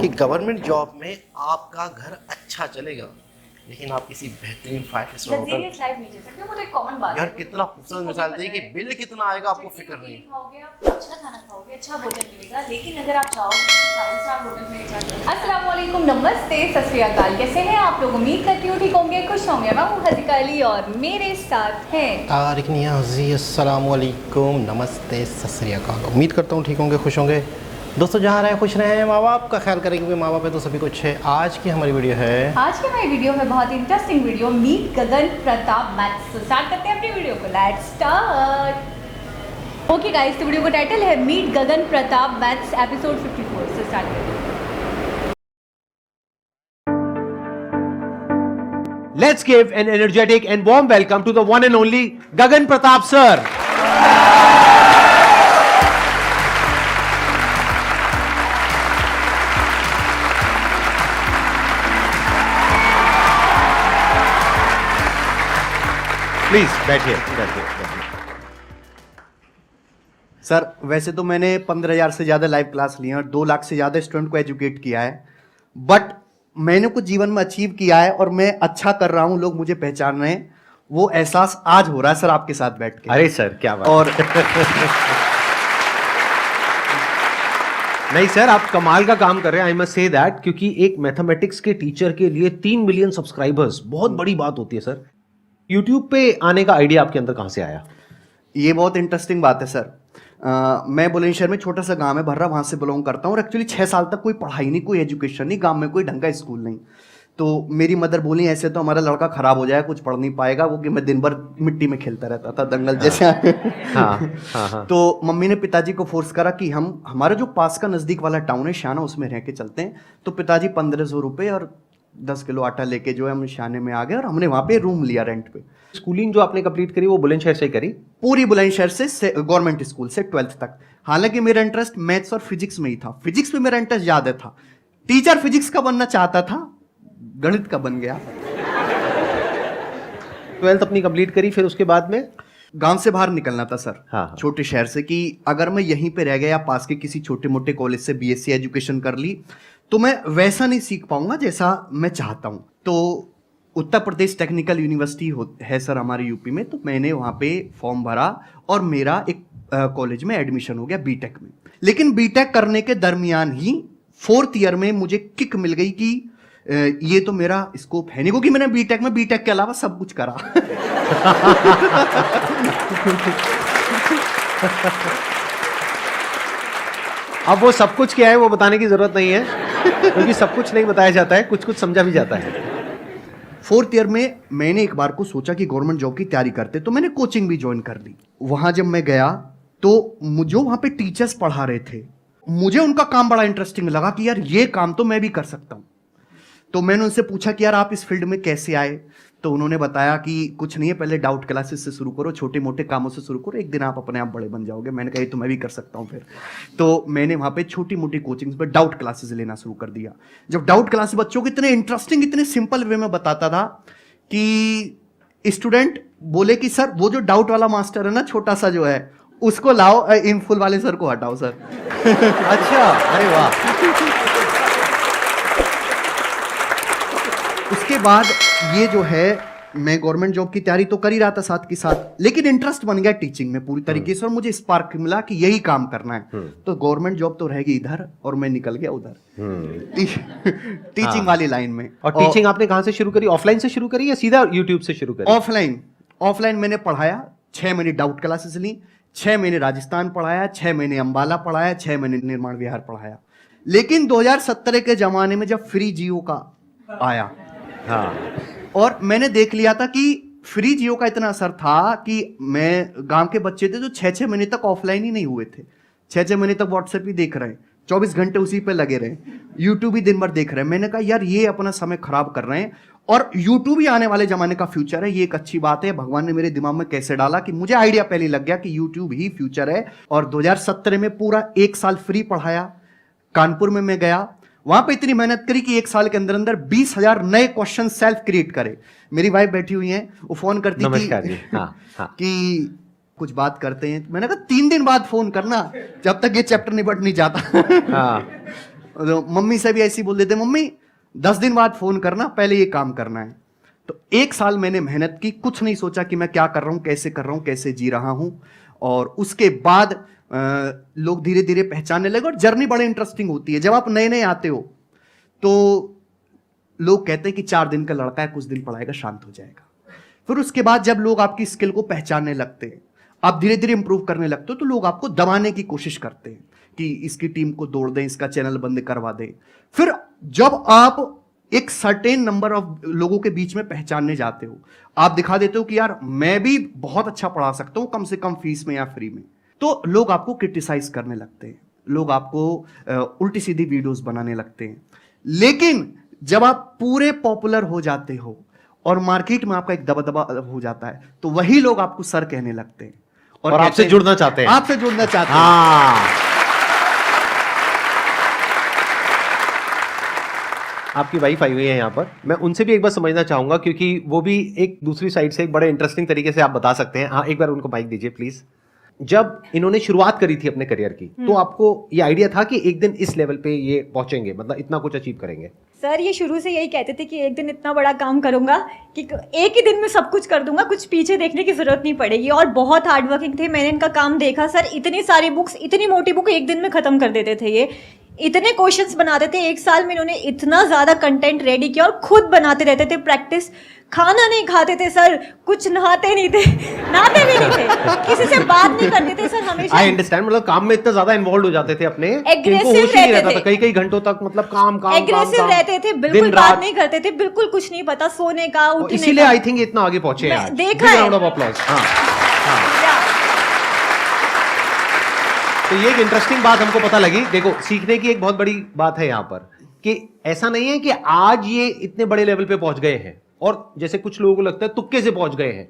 कि government job में आपका घर अच्छा चलेगा लेकिन आप किसी बेहतरीन 5 स्टार होटल लग्जरियस लाइफ नहीं जी सकते, वो तो एक कॉमन बात है। यार कितना खूबसूरत मिसाल दी कि बिल कितना आएगा आपको फिक्र नहीं। खाओगे आप अच्छा खाना खाओगे, अच्छा भोजन मिलेगा, लेकिन अगर आप चाहोगे तो 5 स्टार होटल में जाओगे। अस्सलाम वालेकुम, नमस्ते, सत श्री अकाल। कैसे हैं आप लोग? उम्मीद करती हूँ ठीक होंगे, खुश होंगे। मैं हूँ हज़िका अली और मेरे साथ हैं तारिक नियाज़ी। अस्सलाम वालेकुम, नमस्ते, सत श्री अकाल। उम्मीद करता हूँ ठीक होंगे, खुश होंगे। दोस्तों जहाँ रहे खुश रहें, माँ बाप का ख्याल करें क्योंकि माँ बाप है तो सभी कुछ है। आज की हमारी वीडियो है बहुत इंटरेस्टिंग वीडियो, मीट गगन प्रताप मैथ्स। तो स्टार्ट करते हैं अपनी वीडियो को, लेट्स स्टार्ट। ओके गाइस, तो वीडियो का टाइटल है मीट गगन प्रताप मैथ्स एपिसोड 54 से स्टार्ट करते हैं। Let's give an energetic and warm welcome to the one and only Gagan Pratap sir. Please बैठिए। सर वैसे तो मैंने 15,000 से ज़्यादा लाइव क्लास लिए और 2 लाख से ज़्यादा स्टूडेंट को एजुकेट किया है, बट मैंने कुछ जीवन में अचीव किया है और मैं अच्छा कर रहा हूँ, लोग मुझे पहचान रहे हैं, वो एहसास आज हो रहा है सर आपके साथ बैठ के। अरे सर क्या बात। और नहीं सर, आप कमाल का काम कर रहे हैं, आई मस्ट से दैट, क्योंकि एक मैथमेटिक्स के टीचर के लिए 3 मिलियन सब्सक्राइबर्स बहुत बड़ी बात होती है सर। यूट्यूब पे आने का आइडिया आपके अंदर कहाँ से आया? ये बहुत इंटरेस्टिंग बात है सर। मैं बुलंदशहर में छोटा सा गांव है भर्रा, वहाँ से बिलोंग करता हूँ और एक्चुअली 6 साल तक कोई पढ़ाई नहीं, कोई एजुकेशन नहीं, गांव में कोई ढंग का स्कूल नहीं। तो मेरी मदर बोली ऐसे तो हमारा लड़का खराब हो जाएगा, कुछ पढ़ नहीं पाएगा, वो कि मैं दिन भर मिट्टी में खेलता रहता था दंगल जैसे। हाँ। तो मम्मी ने पिताजी को फोर्स करा कि हम हमारा जो पास का नज़दीक वाला टाउन है शाना, उसमें रह के चलते हैं। तो पिताजी 1500 रुपये और 10 किलो आटा लेके जो है हम शाने में आ गए और हमने वहाँ पे रूम लिया रेंट पे। स्कूलिंग जो आपने कंप्लीट करी वो बुलंदशहर से करी? पूरी बुलंदशहर से गवर्नमेंट स्कूल से 12th तक। हालांकि मेरा इंटरेस्ट मैथ्स और फिजिक्स में ही था, फिजिक्स में मेरा इंटरेस्ट ज्यादा था। टीचर फिजिक्स का बनना चाहता था, गणित का बन गया। 12th अपनी कंप्लीट करी, फिर उसके बाद में गांव से बाहर निकलना था सर। हाँ। छोटे शहर से, कि अगर मैं यहीं पे रह गया या पास के किसी छोटे मोटे कॉलेज से बीएससी एजुकेशन कर ली तो मैं वैसा नहीं सीख पाऊंगा जैसा मैं चाहता हूं। तो उत्तर प्रदेश टेक्निकल यूनिवर्सिटी है सर हमारे यूपी में, तो मैंने वहाँ पे फॉर्म भरा और मेरा एक कॉलेज में एडमिशन हो गया बीटेक में। लेकिन बीटेक करने के दरमियान ही 4th ईयर में मुझे किक मिल गई कि ये तो मेरा स्कोप है नहीं, क्योंकि मैंने बीटेक के अलावा सब कुछ करा। अब वो सब कुछ क्या है वो बताने की जरूरत नहीं है, क्योंकि सब कुछ नहीं बताया जाता है, कुछ कुछ समझा भी जाता है। 4th ईयर में मैंने एक बार को सोचा कि गवर्नमेंट जॉब की तैयारी करते, तो मैंने कोचिंग भी ज्वाइन कर ली। वहां जब मैं गया तो मुझे वहां पे टीचर्स पढ़ा रहे थे, मुझे उनका काम बड़ा इंटरेस्टिंग लगा कि यार ये काम तो मैं भी कर सकता हूं। तो मैंने उनसे पूछा कि यार आप इस फील्ड में कैसे आए? तो उन्होंने बताया कि कुछ नहीं है, पहले डाउट क्लासेस से शुरू करो, छोटे मोटे कामों से शुरू करो, एक दिन आप अपने आप बड़े बन जाओगे। मैंने कहा ये तो मैं भी कर सकता हूँ फिर। तो मैंने वहाँ पे छोटी मोटी कोचिंग्स पर डाउट क्लासेस लेना शुरू कर दिया। जब डाउट क्लासेस बच्चों को इतने इंटरेस्टिंग, इतने सिंपल वे में बताता था कि स्टूडेंट बोले कि सर वो जो डाउट वाला मास्टर है ना, छोटा सा जो है, उसको लाओ, इन फुल वाले सर को हटाओ सर। अच्छा, अरे वाह। उसके बाद ये जो है, मैं गवर्नमेंट जॉब की तैयारी तो कर ही रहा था साथ के साथ, लेकिन इंटरेस्ट बन गया टीचिंग में पूरी तरीके से और मुझे स्पार्क मिला कि यही काम करना है। तो गवर्नमेंट जॉब तो रहेगी इधर और मैं निकल गया उधर टीचिंग वाली लाइन में। और टीचिंग आपने कहाँ से शुरू करी? ऑफलाइन से शुरू करी या सीधा यूट्यूब से शुरू करी? ऑफलाइन मैंने पढ़ाया। 6 महीने डाउट क्लासेस ली, 6 महीने राजस्थान पढ़ाया, 6 महीने अंबाला पढ़ाया, 6 महीने निर्माण विहार पढ़ाया। लेकिन 2017 के जमाने में जब फ्री जियो का आया, हाँ, और मैंने देख लिया था कि फ्री जियो का इतना असर था कि मैं, गांव के बच्चे थे जो 6-6 महीने तक ऑफलाइन ही नहीं हुए थे, 6-6 महीने तक व्हाट्सएप ही देख रहे हैं, 24 घंटे उसी पे लगे रहे, यूट्यूब ही दिन भर देख रहे हैं। मैंने कहा यार ये अपना समय खराब कर रहे हैं और यूट्यूब ही आने वाले जमाने का फ्यूचर है, ये एक अच्छी बात है। भगवान ने मेरे दिमाग में कैसे डाला कि मुझे आइडिया पहले लग गया कि यूट्यूब ही फ्यूचर है। और 2017 में पूरा 1 साल फ्री पढ़ाया। कानपुर में मैं गया, वहां पे इतनी मेहनत करी कि 1 साल के अंदर अंदर 20,000 नए क्वेश्चन सेल्फ क्रिएट करे। मेरी वाइफ बैठी हुई है, वो फोन करती थी कि कुछ बात करते हैं। मैंने कहा 3 दिन बाद फोन करना, जब तक ये चैप्टर निपट नहीं जाता। तो मम्मी से भी ऐसी बोल देते, मम्मी 10 दिन बाद फोन करना, पहले ये काम करना है। तो 1 साल मैंने मेहनत की, कुछ नहीं सोचा कि मैं क्या कर रहा हूं, कैसे कर रहा हूं, कैसे जी रहा हूं। और उसके बाद लोग धीरे धीरे पहचानने लगे। और जर्नी बड़ी इंटरेस्टिंग होती है। जब आप नए नए आते हो तो लोग कहते हैं कि 4 दिन का लड़का है, कुछ दिन पढ़ाएगा शांत हो जाएगा। फिर उसके बाद जब लोग आपकी स्किल को पहचानने लगते हैं, आप धीरे धीरे इंप्रूव करने लगते हो, तो लोग आपको दबाने की कोशिश करते हैं कि इसकी टीम को तोड़ दें, इसका चैनल बंद करवा दें। फिर जब आप एक सर्टेन नंबर ऑफ लोगों के बीच में पहचानने जाते हो, आप दिखा देते हो कि यार मैं भी बहुत अच्छा पढ़ा सकता हूं, कम से कम फीस में या फ्री में, तो लोग आपको क्रिटिसाइज करने लगते हैं, लोग आपको उल्टी सीधी वीडियोस बनाने लगते हैं। लेकिन जब आप पूरे पॉपुलर हो जाते हो और मार्केट में आपका एक दबदबा हो जाता है, तो वही लोग आपको सर कहने लगते हैं और आपसे जुड़ना चाहते हैं। आपसे जुड़ना चाहते हैं। हाँ। आपकी वाइफ आई हुई है यहाँ पर, मैं उनसे भी एक बार समझना चाहूंगा, क्योंकि वो भी एक दूसरी साइड से एक बड़े इंटरेस्टिंग तरीके से आप बता सकते हैं। हाँ, एक बार उनको माइक दीजिए प्लीज। जब इन्होंने शुरुआत करी थी अपने करियर की, तो आपको ये आइडिया था कि एक दिन इस लेवल पे ये पहुंचेंगे, मतलब इतना कुछ अचीव करेंगे? सर ये शुरू से यही कहते थे कि एक दिन इतना बड़ा काम करूंगा कि एक ही दिन में सब कुछ कर दूंगा, कुछ पीछे देखने की जरूरत नहीं पड़ेगी। और बहुत हार्ड वर्किंग थे। मैंने इनका काम देखा सर, इतनी सारी बुक्स, इतनी मोटी बुक एक दिन में खत्म कर देते थे ये, इतने क्वेश्चंस बनाते थे। 1 साल में इन्होंने इतना ज्यादा कंटेंट रेडी किया और खुद बनाते रहते थे प्रैक्टिस। खाना नहीं खाते थे सर, कुछ नहाते नहीं थे, नहाते भी नहीं थे, किसी से बात नहीं करते थे सर, हमेशा। आई अंडरस्टैंड, मतलब काम में इतना ज्यादा इन्वॉल्व हो जाते थे अपने, एग्रेसिव रहते थे, कई घंटों तक, मतलब काम काम एग्रेसिव रहते थे, बिल्कुल बात नहीं करते थे, बिल्कुल कुछ नहीं पता सोने का, उठने का। इसीलिए आई थिंक इतना आगे पहुंचे हैं। देखा है। तो ये एक इंटरेस्टिंग बात हमको पता लगी। देखो, सीखने की एक बहुत बड़ी बात है यहाँ पर कि ऐसा नहीं है कि आज ये इतने बड़े लेवल पे पहुंच गए हैं और जैसे कुछ लोगों को लगता है तुक्के से पहुंच गए हैं।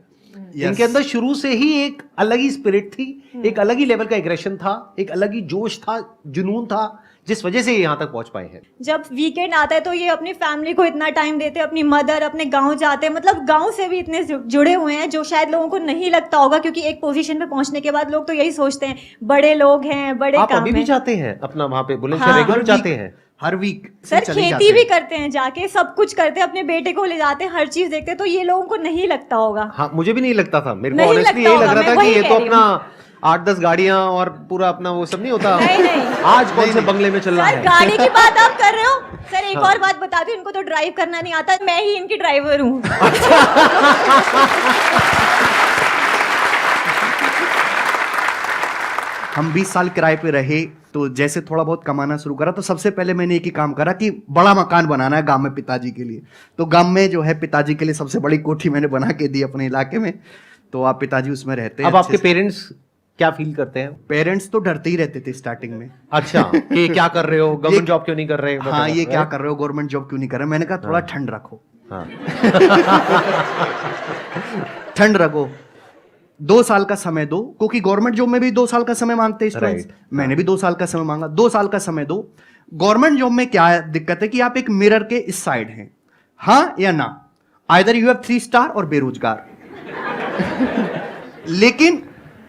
इनके अंदर शुरू से ही एक अलग ही स्पिरिट थी, एक अलग ही लेवल का एग्रेशन था, एक अलग ही जोश था, जुनून था, जिस वजह से ये यहाँ तक पहुंच पाए हैं। जब वीकेंड आता है तो ये अपनी फैमिली को इतना टाइम देते हैं, अपनी मदर, अपने गांव जाते हैं, मतलब गांव से भी इतने जुड़े हुए हैं जो शायद लोगों को नहीं लगता होगा, क्योंकि एक पोजीशन पे पहुंचने के बाद लोग तो यही सोचते हैं बड़े लोग हैं, बड़े आप काम अभी भी है। जाते हैं अपना वहां पे बुलंदशहर हाँ, रेगुलर जाते हैं? हर वीक सर खेती भी करते हैं जाके, सब कुछ करते हैं, अपने बेटे को ले जाते हैं, हर चीज देखते हैं, तो ये लोगों को नहीं लगता होगा। हाँ, मुझे भी नहीं लगता था, मेरे को नहीं ऑनेस्टली लगता यही लग होगा, रहा था मैं कि ये वही तो कह रही अपना 8-10 गाड़ियां और पूरा अपना वो सब नहीं होता। नहीं। आज कौन से बंगले में चल रहा सर है? गाड़ी की बात आप कर रहे हो सर, एक और बात बता दूं, इनको तो ड्राइव करना नहीं आता, मैं ही इनकी ड्राइवर हूँ। हम 20 साल किराए पे रहे, तो जैसे थोड़ा बहुत कमाना शुरू करा, तो सबसे पहले मैंने एक ही काम करा कि बड़ा मकान बनाना है गांव में पिताजी के लिए। तो गांव में जो है पिताजी के लिए सबसे बड़ी कोठी मैंने बना के दी अपने इलाके में, तो आप पिताजी उसमें रहते हैं। अब आपके पेरेंट्स क्या फील करते हैं? पेरेंट्स तो डरते ही रहते थे स्टार्टिंग में। अच्छा, कि क्या कर रहे हो, गवर्नमेंट जॉब क्यों नहीं कर रहे? हाँ, ये क्या कर रहे हो, गवर्नमेंट जॉब क्यों नहीं कर रहे? मैंने कहा थोड़ा ठंड रखो। हाँ। ठंड रखो, 2 साल का समय दो, क्योंकि गवर्नमेंट जॉब में भी 2 साल का समय मांगते हैं स्टूडेंट्स। मैंने भी 2 साल का समय मांगा, 2 साल का समय दो। गवर्नमेंट जॉब में क्या दिक्कत है कि आप एक मिरर के इस साइड हैं, हाँ या ना, आइदर यू हैव 3 स्टार और बेरोजगार। लेकिन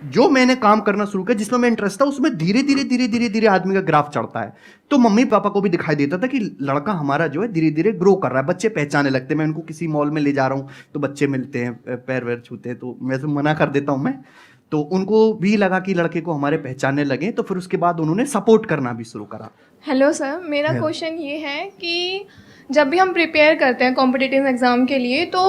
जो मैंने काम करना शुरू किया, जिसमें मैं इंटरेस्ट था, उसमें धीरे धीरे आदमी का ग्राफ चढ़ता है। तो मम्मी पापा को भी दिखाई देता था कि लड़का हमारा जो है धीरे धीरे ग्रो कर रहा है, बच्चे पहचाने लगते हैं। मैं उनको किसी मॉल में ले जा रहा हूँ तो बच्चे मिलते हैं, पैर वैर छूते हैं, तो मैं तो मना कर देता हूँ मैं। तो उनको भी लगा कि लड़के को हमारे पहचानने लगे, तो फिर उसके बाद उन्होंने सपोर्ट करना भी शुरू करा। हेलो सर, मेरा क्वेश्चन ये है कि जब भी हम प्रिपेयर करते हैं कॉम्पिटिटिव एग्ज़ाम के लिए, तो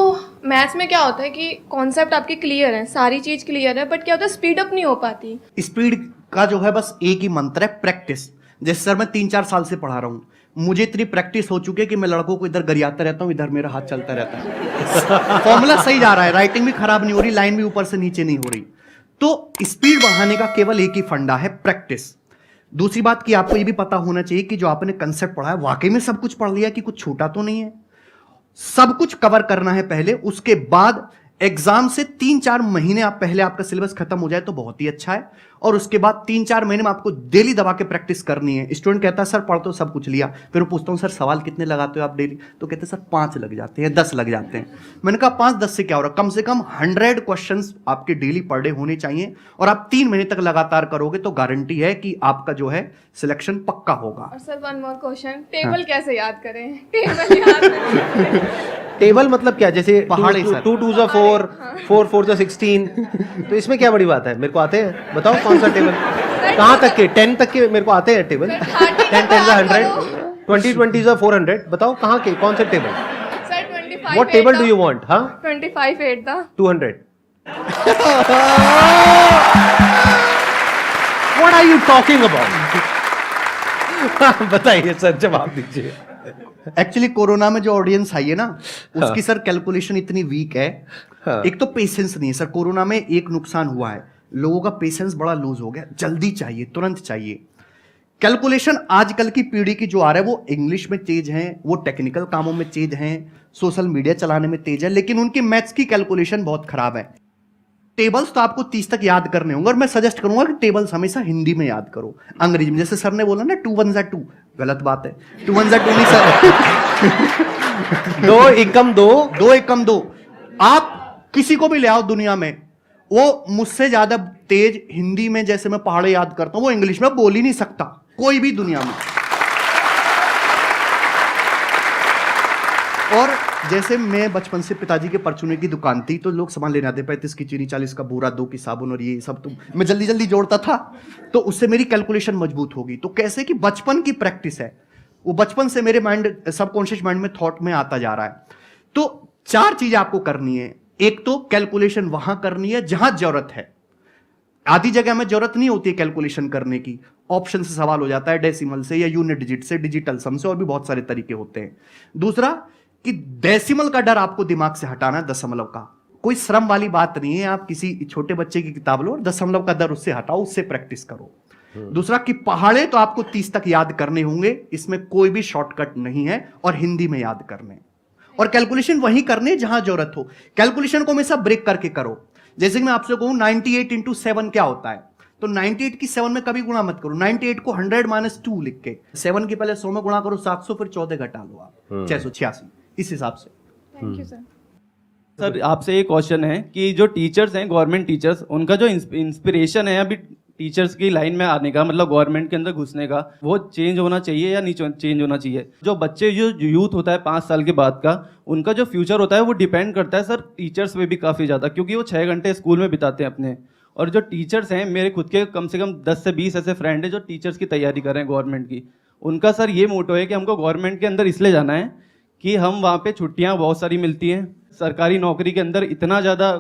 मैथ्स में क्या होता है कि कॉन्सेप्ट आपके क्लियर है, सारी चीज़ क्लियर है, बट क्या होता है स्पीड अप नहीं हो पाती। स्पीड का जो है बस एक ही मंत्र है, प्रैक्टिस। जैसे सर मैं 3-4 साल से पढ़ा रहा हूँ, मुझे इतनी प्रैक्टिस हो चुकी है कि मैं लड़कों को इधर गरियाता रहता हूँ, इधर मेरा हाथ चलता रहता है। फॉर्मूला सही जा रहा है, राइटिंग भी खराब नहीं हो रही, लाइन भी ऊपर से नीचे नहीं हो रही। तो स्पीड बढ़ाने का केवल एक ही फंडा है, प्रैक्टिस। दूसरी बात कि आपको ये भी पता होना चाहिए कि जो आपने कंसेप्ट पढ़ा है वाकई में सब कुछ पढ़ लिया कि कुछ छूटा तो नहीं है। सब कुछ कवर करना है पहले, उसके बाद एग्जाम से 3-4 महीने आप पहले आपका सिलेबस खत्म हो जाए तो बहुत ही अच्छा है, और उसके बाद 3-4 महीने में आपको डेली दबा के प्रैक्टिस करनी है। स्टूडेंट कहता है सर पढ़ तो सब कुछ लिया, फिर मैं पूछता हूँ सर सवाल कितने लगाते हो आप डेली, तो कहते हैं सर 5 लग जाते हैं, 10 लग जाते हैं। मैंने कहा 5-10 से क्या हो रहा है, कम से कम 100 क्वेश्चंस आपके डेली पर डे होने चाहिए, और आप 3 महीने तक लगातार करोगे तो गारंटी है कि आपका जो है सिलेक्शन पक्का होगा। और sir one more question, table कैसे याद करें? टेबल याद करें। टेबल मतलब क्या, जैसे पहाड़ी सर। 2 2 4 4 4 16, तो इसमें क्या बड़ी बात है? मेरे को आते हैं, बताओ कौन सा टेबल, कहाँ तक के? 10 तक के मेरे को आते हैं टेबल। 10 10 100, 20 20 400, बताओ कहाँ के, कौन से table? Sir 25 what table do you want? हाँ 25 8 था 200। What are you talking about? बताइए सर, जवाब दीजिए। एक्चुअली कोरोना में जो ऑडियंस आई है ना, उसकी सर कैलकुलेशन इतनी वीक है। हाँ। एक तो पेशेंस नहीं है सर, कोरोना में एक नुकसान हुआ है, लोगों का पेशेंस बड़ा लूज हो गया, जल्दी चाहिए, तुरंत चाहिए। कैलकुलेशन आजकल की पीढ़ी की जो आ रहा है वो इंग्लिश में तेज हैं, वो टेक्निकल कामों में तेज हैं, सोशल मीडिया चलाने में तेज है, लेकिन उनकी मैथ्स की कैलकुलेशन बहुत खराब है। टेबल्स तो आपको 30 तक याद करने होंगे, और मैं सजेस्ट करूंगा कि टेबल्स हमेशा हिंदी में याद करो। अंग्रेजी में जैसे सर ने बोला ना 2 1 2, गलत बात है, 2 1 2 नहीं सर। 2 एकम 2, 2 एकम 2। आप किसी को भी ले आओ दुनिया में, वो मुझसे ज्यादा तेज हिंदी में जैसे मैं पहाड़े याद करता हूं, वो इंग्लिश में बोल ही नहीं सकता, कोई भी दुनिया में। और जैसे मैं बचपन से पिताजी के परचूने की दुकान थी, तो लोग सामान लेने आते, 35 की चीनी, 40 का बूरा, 2 की साबुन, और ये सब तो मैं जल्दी जल्दी जोड़ता था, तो उससे मेरी कैलकुलेशन मजबूत होगी। तो कैसे कि बचपन की प्रैक्टिस है, वो बचपन से मेरे माइंड, सबकॉन्शियस माइंड में थॉट में आता जा रहा है। तो 4 चीजें आपको करनी है। एक तो कैलकुलेशन वहां करनी है जहां जरूरत है, आधी जगह में जरूरत नहीं होती है कैलकुलेशन करने की, ऑप्शन से सवाल हो जाता है, डेसिमल से या यूनिट डिजिट से, डिजिटल सम से, और भी बहुत सारे तरीके होते हैं। दूसरा कि डेसिमल का डर आपको दिमाग से हटाना है, दशमलव का। कोई श्रम वाली बात नहीं है, आप किसी छोटे बच्चे की किताब लो और दशमलव का डर उससे हटाओ, उससे प्रैक्टिस करो। दूसरा कि पहाड़े तो आपको 30 तक याद करने होंगे, इसमें कोई भी शॉर्टकट नहीं है, और हिंदी में याद करने, और कैलकुलेशन वहीं करने जहां जरूरत हो। कैलकुलेशन को हमेशा ब्रेक करके करो। जैसे कि मैं आपसे कहूं 98 इंटू 7 क्या होता है, तो 98 की 7 में कभी गुणा मत करो, 98 को 100 - 2 लिख के 7 की पहले 100 में गुणा करो, 700, फिर 14 घटा लो आप, 686, इस हिसाब से। Thank you sir. सर आपसे एक क्वेश्चन है कि जो टीचर्स हैं, गवर्नमेंट टीचर्स, उनका जो इंस्पिरेशन है अभी टीचर्स की लाइन में आने का, मतलब गवर्नमेंट के अंदर घुसने का, वो चेंज होना चाहिए या नहीं चेंज होना चाहिए? जो बच्चे, जो यूथ होता है 5 साल के बाद का, उनका जो फ्यूचर होता है वो डिपेंड करता है सर टीचर्स पे भी काफ़ी ज़्यादा, क्योंकि वो 6 घंटे स्कूल में बिताते हैं अपने। और जो टीचर्स हैं, मेरे खुद के कम से कम 10 से 20 ऐसे फ्रेंड हैं जो टीचर्स की तैयारी कर रहे हैं गवर्नमेंट की। उनका सर ये मोटो है कि हमको गवर्नमेंट के अंदर इसलिए जाना है कि हम वहाँ पे छुट्टियाँ बहुत सारी मिलती हैं, सरकारी नौकरी के अंदर इतना ज़्यादा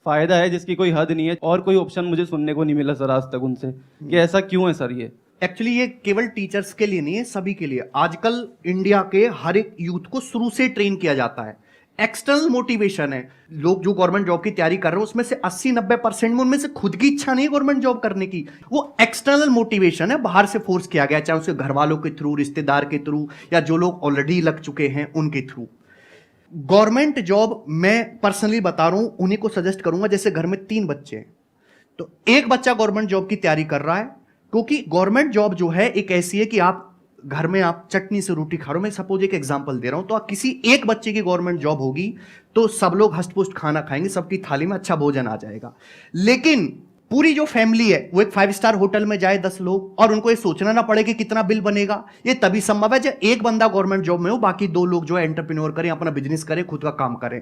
फ़ायदा है जिसकी कोई हद नहीं है, और कोई ऑप्शन मुझे सुनने को नहीं मिला सर आज तक उनसे कि ऐसा क्यों है सर। ये एक्चुअली ये केवल टीचर्स के लिए नहीं है, सभी के लिए। आजकल इंडिया के हर एक यूथ को शुरू से ट्रेन किया जाता है, एक्सटर्नल मोटिवेशन है। लोग जो गवर्नमेंट जॉब की तैयारी कर रहे हैं उसमें से 80-90% में उनमें से खुद की इच्छा नहीं है गवर्नमेंट जॉब करने की, वो एक्सटर्नल मोटिवेशन है, बाहर से फोर्स किया गया, चाहे उसके घर वालों के थ्रू, रिश्तेदार के थ्रू, या जो लोग ऑलरेडी लग चुके हैं उनके थ्रू। गवर्नमेंट जॉब मैं पर्सनली बता रहा हूं, उन्हीं को सजेस्ट करूंगा जैसे घर में 3 बच्चे हैं, तो एक बच्चा गवर्नमेंट जॉब की तैयारी कर रहा है, क्योंकि गवर्नमेंट जॉब जो है एक ऐसी है कि आप घर में आप चटनी से रोटी खा रहे हो। मैं सपोज एक एग्जांपल दे रहा हूं, तो किसी एक बच्चे की गवर्नमेंट जॉब होगी तो सब लोग हष्ट-पुष्ट खाना खाएंगे, सबकी थाली में अच्छा भोजन आ जाएगा। लेकिन पूरी जो फैमिली है वो एक 5 स्टार होटल में जाए 10 लोग, और उनको ये सोचना ना पड़े कि कितना बिल बनेगा, ये तभी संभव है जब एक बंदा गवर्नमेंट जॉब में हो, बाकी 2 लोग जो है एंटरप्रेन्योर करें, अपना बिजनेस करें, खुद का काम करें।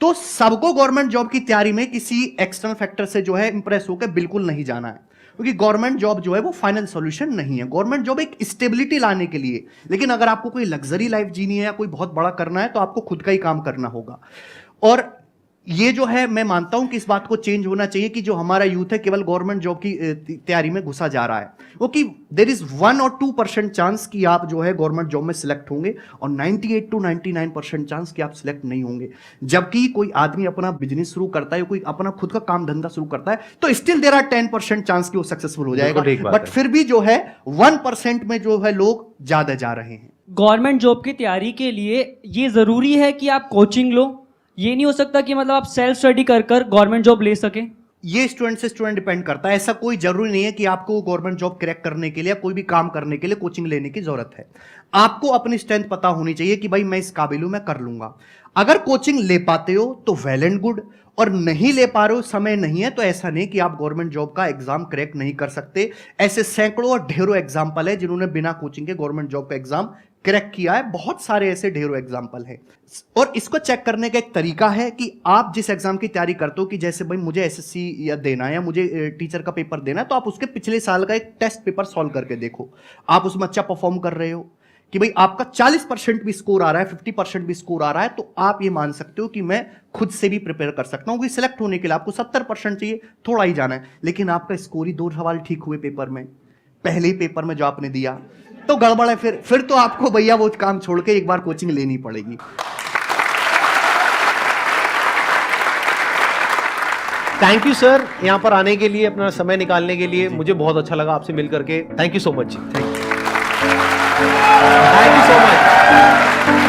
तो सबको गवर्नमेंट जॉब की तैयारी में किसी एक्सटर्नल फैक्टर से जो है इंप्रेस होकर बिल्कुल नहीं जाना है, क्योंकि गवर्नमेंट जॉब जो है वो फाइनल सॉल्यूशन नहीं है। गवर्नमेंट जॉब एक स्टेबिलिटी लाने के लिए, लेकिन अगर आपको कोई लग्जरी लाइफ जीनी है या कोई बहुत बड़ा करना है तो आपको खुद का ही काम करना होगा। और ये जो है मैं मानता हूं कि इस बात को चेंज होना चाहिए कि जो हमारा यूथ है केवल गवर्नमेंट जॉब की तैयारी में घुसा जा रहा है, क्योंकि देयर इज 1 और 2% चांस कि आप जो है गवर्नमेंट जॉब में सिलेक्ट होंगे, और 98 to 99% चांस कि आप सिलेक्ट नहीं होंगे। जबकि कोई आदमी अपना बिजनेस शुरू करता है, कोई अपना खुद का काम धंधा शुरू करता है, तो स्टिल देयर आर 10% चांस कि वो सक्सेसफुल हो जाएगा, बट फिर भी जो है 1% में जो है लोग ज्यादा जा रहे हैं। गवर्नमेंट जॉब की तैयारी के लिए ये ज़रूरी है कि आप कोचिंग लो, ये नहीं हो सकता कि मतलब आप सेल्फ स्टडी कर कर गवर्नमेंट जॉब ले सकें? ये स्टूडेंट से स्टूडेंट डिपेंड करता है। ऐसा कोई जरूरी नहीं है कि आपको गवर्नमेंट जॉब क्रैक करने के लिए या कोई भी काम करने के लिए कोचिंग लेने की जरूरत है। आपको अपनी स्ट्रेंथ पता होनी चाहिए कि भाई मैं इस काबिल हूं, मैं कर लूंगा। अगर कोचिंग ले पाते हो तो वेल एंड गुड, और नहीं ले पा रहे हो, समय नहीं है, तो ऐसा नहीं कि आप गवर्नमेंट जॉब का एग्जाम क्रैक नहीं कर सकते। ऐसे सैकड़ों और ढेरों एग्जाम्पल है जिन्होंने बिना कोचिंग के गवर्नमेंट जॉब का एग्जाम क्रैक किया है। बहुत सारे ऐसे ढेरों एग्जाम्पल हैं। और इसको चेक करने का एक तरीका है कि आप जिस एग्जाम की तैयारी करते हो, कि जैसे भाई मुझे एसएससी या देना है या मुझे टीचर का पेपर देना है, तो आप उसके पिछले साल का एक टेस्ट पेपर सॉल्व करके देखो। आप उसमें अच्छा परफॉर्म कर रहे हो कि भाई आपका 40% भी स्कोर आ रहा है, 50% भी स्कोर आ रहा है, तो आप ये मान सकते हो कि मैं खुद से भी प्रिपेयर कर सकता हूं। कि सिलेक्ट होने के लिए आपको 70% चाहिए, थोड़ा ही जाना है, लेकिन आपका स्कोर ही 2 सवाल ठीक हुए पेपर में, पहले ही पेपर में जो आपने दिया, तो गड़बड़ है। फिर तो आपको भैया वो काम छोड़ के एक बार कोचिंग लेनी पड़ेगी। थैंक यू सर, यहाँ पर आने के लिए, अपना समय निकालने के लिए। मुझे बहुत अच्छा लगा आपसे मिल करके। थैंक यू सो मच जी। Thank you so much.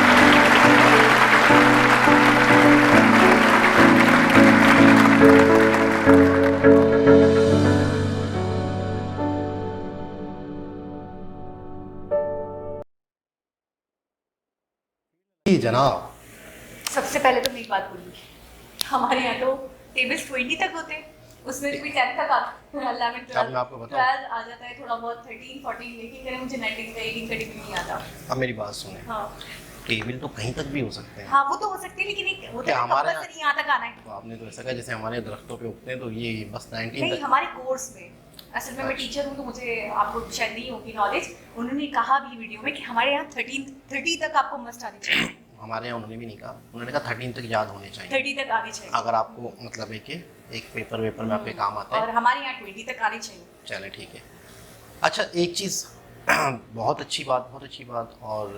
जी जनाब। सबसे पहले तो मैं एक बात बोलूँगी, हमारे यहाँ तो टेबल्स 20 तक होते हैं, उसमें भी 10 तक आता है, 11 अब मैं आपको 12 बताऊं? 12 आ जाता है, थोड़ा बहुत 13 14, लेकिन करें मुझे 19 का 18 का डिग्री नहीं आता। अब मेरी बात सुने, हाँ टेबल तो कहीं तक भी हो सकते हैं। हाँ, वो तो हो सकती है, लेकिन एक होता क्या है हमारे कंपल्सरी यहाँ तक आना है। तो आपने तो ऐसा कहा जैसे हमारे दरख्तों पे उगते हैं, तो ये बस 19 नहीं, तक। हमारे कोर्स में, असल में मैं टीचर हूँ तो मुझे, आपको शायद नहीं होगी नॉलेज, उन्होंने कहा भी वीडियो में कि हमारे यहाँ 30 तक आपको मस्ट आनी चाहिए। हमारे यहाँ उन्होंने भी नहीं कहा, उन्होंने कहा 13 तक याद होने चाहिए। 30 तक आनी चाहिए, अगर आपको मतलब है कि एक पेपर वेपर में आपके काम आता और है। हमारे यहाँ 20 तक आनी चाहिए। चले ठीक है। अच्छा एक चीज़ बहुत अच्छी बात, बहुत अच्छी बात। और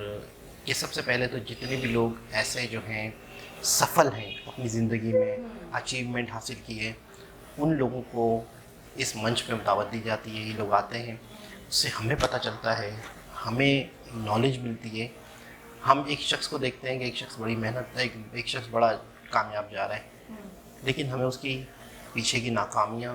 ये सबसे पहले तो जितने भी लोग ऐसे जो हैं सफल हैं अपनी ज़िंदगी में, अचीवमेंट हासिल किए, उन लोगों को इस मंच पे दावत दी जाती है। ये लोग आते हैं, उससे हमें पता चलता है, हमें नॉलेज मिलती है। हम एक शख्स को देखते हैं कि एक शख्स बड़ी मेहनत, एक शख्स बड़ा कामयाब जा रहा है, लेकिन हमें उसकी पीछे की नाकामियाँ,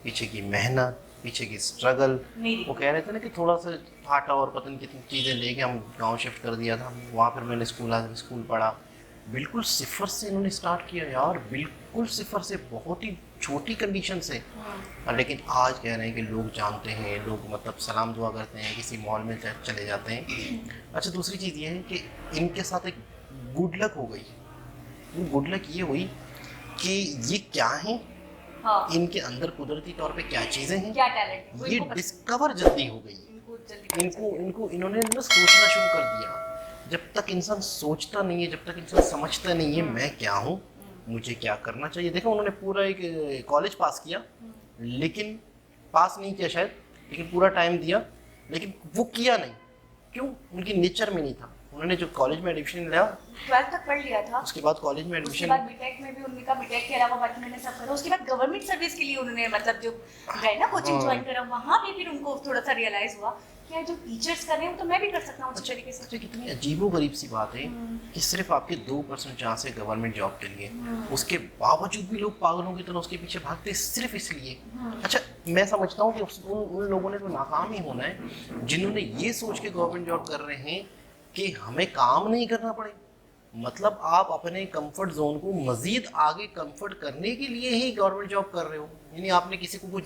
पीछे की मेहनत, पीछे की स्ट्रगल, वो कह रहे थे ना कि थोड़ा सा आटा और पता नहीं कितनी चीज़ें लेके हम गांव शिफ्ट कर दिया था। वहाँ पर मैंने स्कूल पढ़ा, बिल्कुल सिफर से इन्होंने स्टार्ट किया यार, बिल्कुल सिफर से, बहुत ही छोटी कंडीशन से। लेकिन आज कह रहे हैं कि लोग जानते हैं, लोग मतलब सलाम दुआ करते हैं, किसी मॉल में चले जाते हैं। अच्छा दूसरी चीज़ ये है कि इनके साथ एक गुड लक हो गई। वो गुड लक ये हुई कि ये क्या है, हाँ, इनके अंदर कुदरती तौर पे क्या चीज़ें हैं, क्या टैलेंट है वो ये इनको पता- डिस्कवर जल्दी हो गई। इनको जल्दी पता चल इनको इन्होंने ना सोचना शुरू कर दिया। जब तक इंसान सोचता नहीं है, जब तक इंसान समझता नहीं है मैं क्या हूँ, मुझे क्या करना चाहिए। देखो उन्होंने पूरा एक कॉलेज पास किया, लेकिन पास नहीं किया शायद, लेकिन पूरा टाइम दिया, लेकिन वो किया नहीं। क्यों? उनकी नेचर में नहीं था। उन्होंने जो कॉलेज में एडमिशन लिया, 12th तक पढ़ लिया था, उसके बाद कॉलेज में उसके एडमिशन, बाद बीटेक में भी उन्होंने कहा बीटेक के अलावा बाकी मैंने सब करा। उसके बाद गवर्नमेंट सर्विस के लिए उन्होंने मतलब जो गए ना कोचिंग ज्वाइन करा, वहाँ पे फिर उनको थोड़ा सा रियलाइज हुआ कि यार जो टीचर्स कर रहे हैं वो तो मैं भी कर सकता हूँ अच्छी तरीके से। अच्छा कितनी अजीबो-गरीब सी बात है कि सिर्फ आपके 2% चांस है गवर्नमेंट जॉब के लिए, उसके बावजूद भी लोग पागलों की तरह उसके पीछे भागते हैं सिर्फ इसलिए। अच्छा मैं समझता हूँ कि उन लोगों ने तो नाकाम ही होना है जिन्होंने ये सोच के गवर्नमेंट जॉब कर रहे हैं कि हमें काम नहीं करना पड़े। मतलब आप अपने कंफर्ट जोन को मजीद आगे कंफर्ट करने के लिए ही गवर्नमेंट जॉब कर रहे हो। यानी आपने किसी को कुछ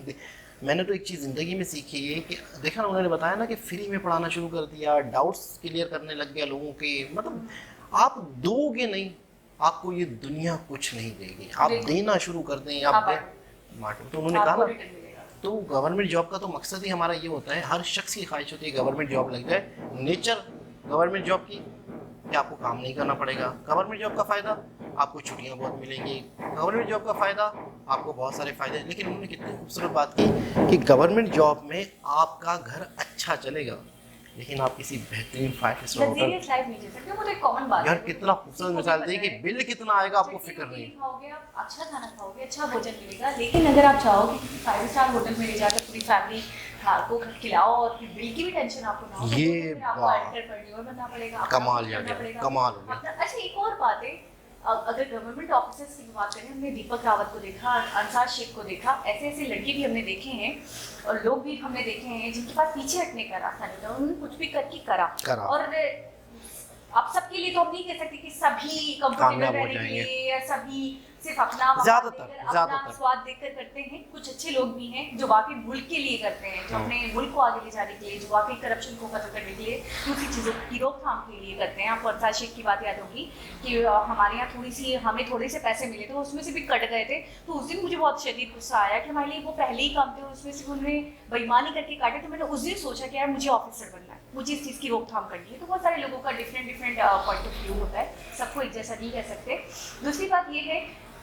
मैंने तो एक चीज़ ज़िंदगी में सीखी है कि देखा ना, उन्होंने बताया ना कि फ्री में पढ़ाना शुरू कर दिया, डाउट्स क्लियर करने लग गया लोगों के। मतलब आप दोगे नहीं, आपको ये दुनिया कुछ नहीं देगी, आप देना शुरू कर दें, आप बांटो। तो उन्होंने कहा ना, तो गवर्नमेंट जॉब का तो मकसद ही हमारा ये होता है, हर शख्स की ख्वाहिश होती है गवर्नमेंट जॉब लग जाए। नेचर गवर्नमेंट जॉब की कि आपको काम नहीं करना पड़ेगा। गवर्नमेंट जॉब का फ़ायदा, आपको छुट्टियां बहुत मिलेंगी। गवर्नमेंट जॉब का फ़ायदा, आपको बहुत सारे फ़ायदे। लेकिन उन्होंने कितनी खूबसूरत बात की कि गवर्नमेंट जॉब में आपका घर अच्छा चलेगा, लेकिन आप किसी बेहतरीन 5 स्टार होटल, लग्जरियस लाइफ नहीं जी सकते। वो तो एक कॉमन बात है यार कितना खूबसूरत मिसाल दी कि बिल कितना आएगा आपको फिक्र नहीं। खाओगे आप, अच्छा खाना खाओगे, अच्छा भोजन मिलेगा, लेकिन अगर आप चाहो कि 5 स्टार होटल में ले जाकर पूरी फैमिली को खिलाओ और फिर बिल की भी टेंशन आपको ना हो, ये तो फिर आपको एंटरप्रेन्योर बनना पड़ेगा, कमाल यार, कमाल हो गया। अच्छा एक और बात है अगर गवर्नमेंट ऑफिसर्स की बात करें, हमने दीपक रावत को देखा, अंसार शेख को देखा, ऐसे ऐसे लड़के भी हमने देखे हैं और लोग भी हमने देखे हैं जिनके पास पीछे हटने का रास्ता नहीं था, उन्होंने कुछ भी करके करा। और आप सबके लिए तो हम नहीं कह सकते कि सभी कंफर्टेबल रहने के लिए या सभी सिर्फ अपना ज्यादातर स्वाद देखकर करते हैं। कुछ अच्छे लोग भी हैं जो वाकई मुल्क के लिए करते हैं, जो अपने मुल्क को आगे ले जाने के लिए, जो वाकई करप्शन को खत्म करने के लिए, दूसरी चीज़ों की रोकथाम के लिए करते हैं। आपको अंसार शेख की बात याद होगी कि हमारे यहाँ हमें थोड़े से पैसे मिले थे, उसमें से भी कट गए थे, तो उस दिन मुझे बहुत शदीद गुस्सा आया कि हमारे लिए वो पहले ही काम थे और उसमें से उन्होंने बेईमानी करके काटे। तो मैंने उस दिन सोचा कि यार मुझे ऑफिसर बनना है, मुझे इस चीज़ की रोकथाम करनी है। तो बहुत सारे लोगों का डिफरेंट पॉइंट ऑफ व्यू होता है, सबको एक जैसा नहीं कह सकते। दूसरी बात ये है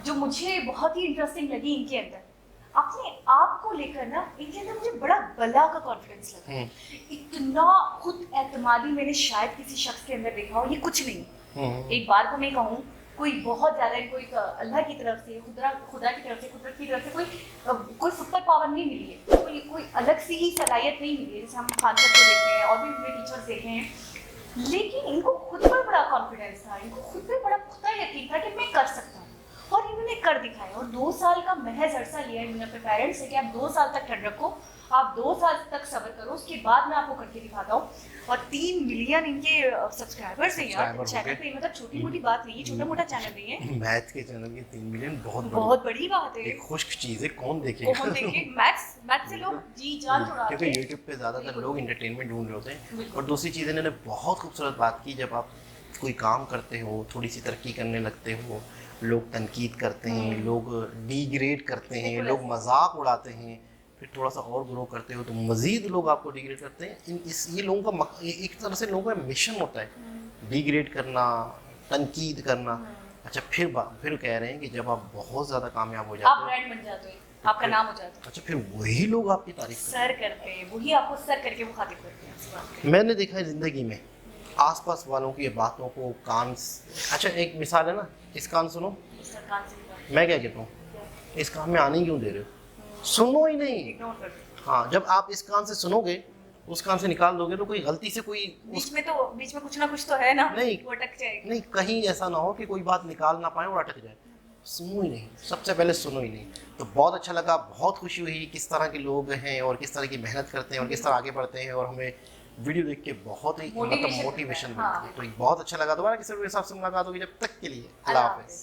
जो मुझे बहुत ही इंटरेस्टिंग लगी इनके अंदर, अपने आप को लेकर ना इनके अंदर मुझे बड़ा बला का कॉन्फिडेंस लगा। इतना खुद एतमादी मैंने शायद किसी शख्स के अंदर देखा हो, ये कुछ नहीं। एक बार को मैं कहूँ, कोई बहुत ज़्यादा इनको एक अल्लाह की तरफ से, खुदा की तरफ से, कुदरत की तरफ से कोई सुपर पावर नहीं मिली है, कोई अलग सी ही सलाहियत नहीं मिली है। जैसे हम खान सर को देखे हैं और भी उनके टीचर्स देखे हैं, लेकिन इनको खुद पर बड़ा कॉन्फिडेंस था, इनको खुद पर बड़ा पुख्ता यकीन था कि मैं कर सकता हूँ और इन्होंने कर दिखाया। और 2 साल का महज अरसा लिया है इन्होंने अपने पेरेंट्स से कि आप 2 साल तक ठंड रखो, आप 2 साल तक सब्र करो, उसके बाद मैं आपको करके दिखाता हूँ। और 3 मिलियन इनके सब्सक्राइबर्स हैं यार चैनल पे, मतलब छोटी मोटी बात नहीं है, छोटा मोटा चैनल नहीं है। मैथ के चैनल के 3 मिलियन बहुत बड़ी बात है, एक खुश्क चीज है, कौन देखेगा? मैथ्स से लोग जी जान छुड़ा क्योंकि यूट्यूब पे ज्यादातर लोग एंटरटेनमेंट ढूंढ रहे होते हैं। और दूसरी चीज़ इन्होंने बहुत खूबसूरत बात की, जब आप कोई काम करते हो, थोड़ी सी तरक्की करने लगते हो, लोग तनकीद करते हैं, लोग डिग्रेड करते हैं, लोग मजाक उड़ाते हैं, फिर थोड़ा सा और ग्रो करते हो तो मज़ीद लोग आपको डिग्रेड करते हैं। ये लोगों का एक तरह से लोगों का मिशन होता है डिग्रेड करना, तनकीद करना। अच्छा, फिर कह रहे हैं कि जब आप बहुत ज़्यादा कामयाब हो जाते आप ब्रांड बन जाते हो, आपका नाम हो जाता है, अच्छा फिर वही लोग आपकी तारीफ सर करते हैं, वही आपको सर करके मुखातिब करते हैं। मैंने देखा है ज़िंदगी में आसपास वालों की बातों को कान। अच्छा, एक मिसाल है ना, इस कान सुनो, मैं क्या कहता हूँ, इस कान में आने क्यों दे रहे हो? सुनो ही नहीं। हाँ, जब आप इस कान से सुनोगे, उस कान से निकाल दोगे तो कोई गलती से कोई बीच में कुछ ना कुछ तो है ना, नहीं वो अटक जाएगी। नहीं, कहीं ऐसा ना हो कि कोई बात निकाल ना पाए और अटक जाए। सुनो ही नहीं, सबसे पहले सुनो ही नहीं। तो बहुत अच्छा लगा, बहुत खुशी हुई किस तरह के लोग हैं और किस तरह की मेहनत करते हैं और किस तरह आगे बढ़ते हैं, और हमें वीडियो देख के बहुत ही मोटिवेशन मिलती है। तो बहुत अच्छा लगा। दोबारा किसी हिसाब से मुलाकात होगी, जब तक के लिए अल्लाह हाफ़िज़।